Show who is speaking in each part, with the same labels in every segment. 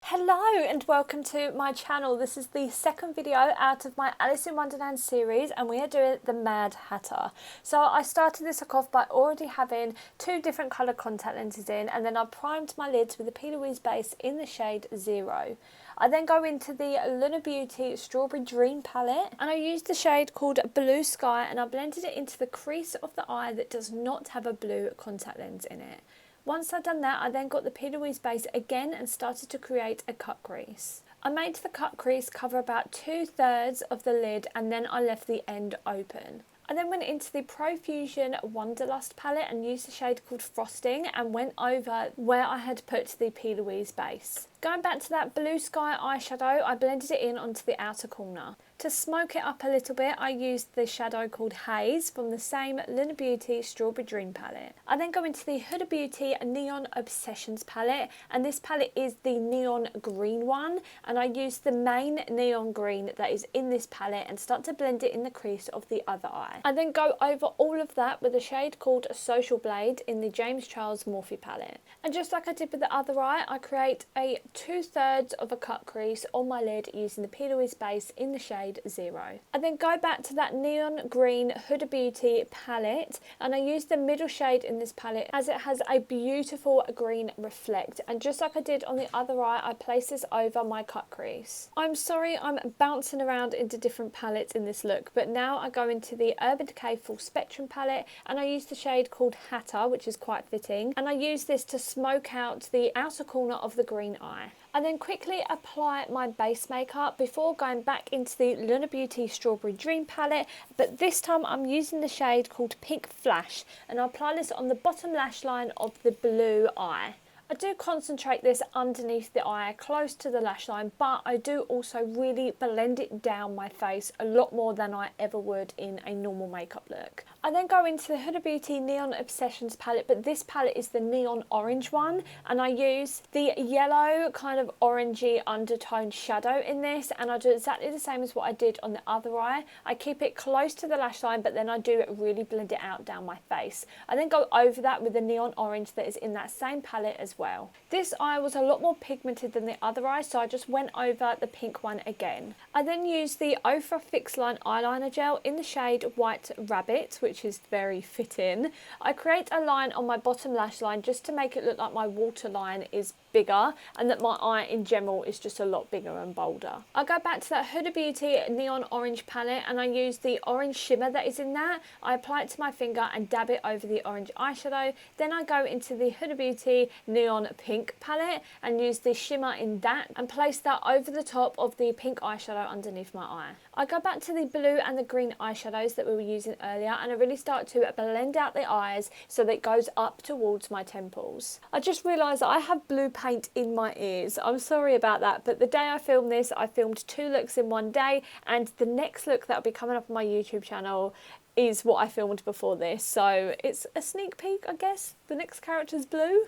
Speaker 1: Hello and welcome to my channel. This is the second video out of my Alice in Wonderland series and we are doing the Mad Hatter. So I started this off by already having two different coloured contact lenses in, and then I primed my lids with the P. Louise base in the shade 0. I then go into the Lunar Beauty Strawberry Dream palette and I used the shade called Blue Sky and I blended it into the crease of the eye that does not have a blue contact lens in it. Once I'd done that, I then got the P. Louise base again and started to create a cut crease. I made the cut crease cover about 2/3 of the lid and then I left the end open. I then went into the Profusion Wanderlust palette and used the shade called Frosting and went over where I had put the P. Louise base. Going back to that Blue Sky eyeshadow, I blended it in onto the outer corner. To smoke it up a little bit, I used the shadow called Haze from the same Lunar Beauty Strawberry Dream palette. I then go into the Huda Beauty Neon Obsessions palette, and this palette is the neon green one, and I use the main neon green that is in this palette and start to blend it in the crease of the other eye. I then go over all of that with a shade called Social Blade in the James Charles Morphe palette. And just like I did with the other eye, I create a 2/3 of a cut crease on my lid using the P. Louise base in the shade 0. I then go back to that neon green Huda Beauty palette and I use the middle shade in this palette as it has a beautiful green reflect, and just like I did on the other eye, I place this over my cut crease. I'm sorry I'm bouncing around into different palettes in this look, but now I go into the Urban Decay Full Spectrum palette and I use the shade called Hatter, which is quite fitting, and I use this to smoke out the outer corner of the green eye. I then quickly apply my base makeup before going back into the Lunar Beauty Strawberry Dream palette, but this time I'm using the shade called Pink Flash and I apply this on the bottom lash line of the blue eye. I do concentrate this underneath the eye, close to the lash line, but I do also really blend it down my face a lot more than I ever would in a normal makeup look. I then go into the Huda Beauty Neon Obsessions palette, but this palette is the neon orange one, and I use the yellow kind of orangey undertone shadow in this, and I do exactly the same as what I did on the other eye. I keep it close to the lash line, but then I do really blend it out down my face. I then go over that with the neon orange that is in that same palette as well. This eye was a lot more pigmented than the other eye, so I just went over the pink one again. I then used the Ofra Fix Line eyeliner gel in the shade White Rabbit, which is very fitting. I create a line on my bottom lash line just to make it look like my waterline is bigger and that my eye in general is just a lot bigger and bolder. I go back to that Huda Beauty Neon Orange palette and I use the orange shimmer that is in that. I apply it to my finger and dab it over the orange eyeshadow. Then I go into the Huda Beauty Neon Pink palette and use the shimmer in that and place that over the top of the pink eyeshadow underneath my eye. I go back to the blue and the green eyeshadows that we were using earlier and I really start to blend out the eyes so that it goes up towards my temples. I just realised that I have blue paint in my ears. I'm sorry about that, but the day I filmed this, I filmed 2 looks in one day, and the next look that will be coming up on my YouTube channel is what I filmed before this, so it's a sneak peek, I guess. The next character's blue.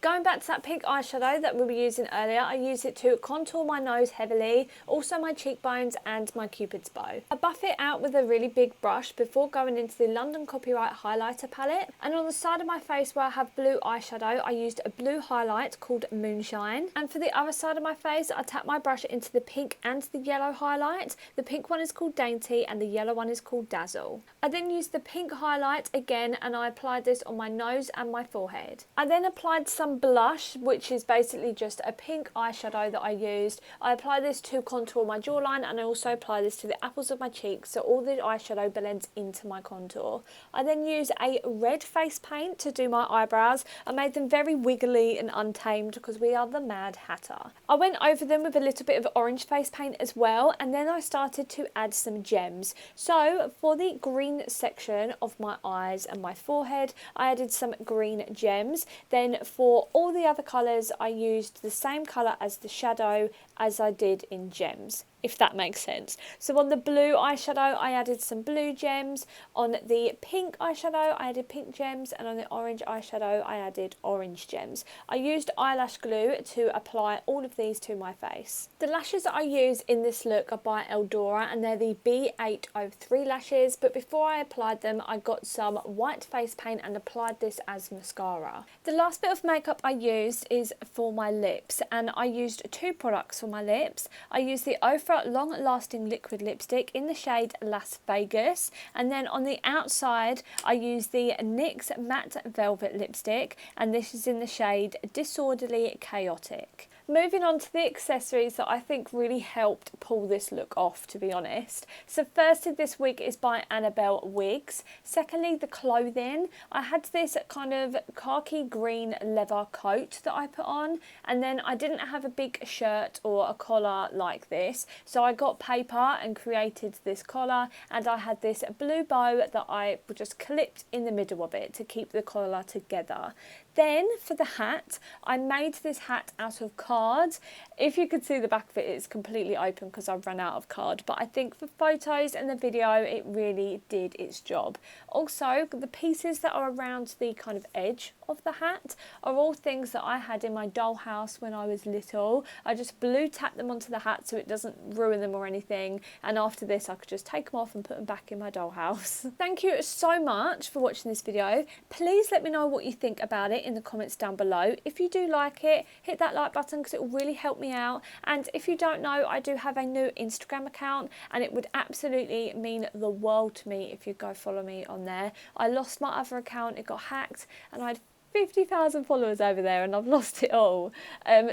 Speaker 1: Going back to that pink eyeshadow that we were using earlier, I use it to contour my nose heavily, also my cheekbones and my cupid's bow. I buff it out with a really big brush before going into the London Copyright highlighter palette, and on the side of my face where I have blue eyeshadow, I used a blue highlight called Moonshine, and for the other side of my face, I tap my brush into the pink and the yellow highlight. The pink one is called Dainty and the yellow one is called Dazzle. I then used the pink highlight again and I applied this on my nose and my forehead. I then applied some blush, which is basically just a pink eyeshadow that I used. I apply this to contour my jawline and I also apply this to the apples of my cheeks so all the eyeshadow blends into my contour. I then use a red face paint to do my eyebrows. I made them very wiggly and untamed because we are the Mad Hatter. I went over them with a little bit of orange face paint as well, and then I started to add some gems. So for the green section of my eyes and my forehead, I added some green gems. Then for all the other colours, I used the same colour as the shadow as I did in gems. if that makes sense. So on the blue eyeshadow, I added some blue gems. On the pink eyeshadow, I added pink gems. And on the orange eyeshadow, I added orange gems. I used eyelash glue to apply all of these to my face. The lashes that I use in this look are by Eldora, and they're the B803 lashes. But before I applied them, I got some white face paint and applied this as mascara. The last bit of makeup I used is for my lips, and I used two products for my lips. I used the Ofra Long Lasting Liquid Lipstick in the shade Las Vegas, and then on the outside I used the NYX Matte Velvet Lipstick, and this is in the shade Disorderly Chaotic. Moving on to the accessories that I think really helped pull this look off, to be honest. So firstly, this wig is by Annabelle Wigs. Secondly, the clothing. I had this kind of khaki green leather coat that I put on, and then I didn't have a big shirt or a collar like this, so I got paper and created this collar, and I had this blue bow that I just clipped in the middle of it to keep the collar together. Then for the hat, I made this hat out of card. If you could see the back of it, it's completely open because I've run out of card, but I think for photos and the video it really did its job. Also, the pieces that are around the kind of edge of the hat are all things that I had in my dollhouse when I was little. I just blue tacked them onto the hat so it doesn't ruin them or anything, and after this I could just take them off and put them back in my dollhouse. Thank you so much for watching this video. Please let me know what you think about it in the comments down below. If you do like it, hit that like button because it will really help me out. And if you don't know, I do have a new Instagram account, and it would absolutely mean the world to me if you go follow me on there. I lost my other account, it got hacked, and I had 50,000 followers over there and I've lost it all.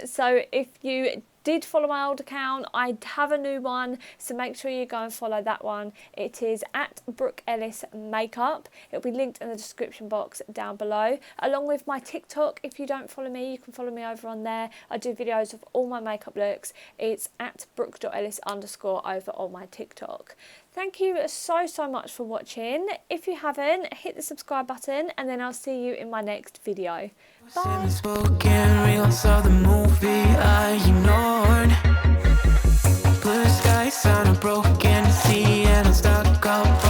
Speaker 1: So if you did follow my old account, I have a new one, so make sure you go and follow that one. It is at Brooke Ellis Makeup. It'll be linked in the description box down below, along with my TikTok. If you don't follow me, you can follow me over on there. I do videos of all my makeup looks. It's at brooke.ellis_ over on my TikTok. Thank you so much for watching. If you haven't, hit the subscribe button, and then I'll see you in my next video. Bye.
Speaker 2: Spoken reels of the movie I ignored. Blue skies on a broken sea, and I'm stuck up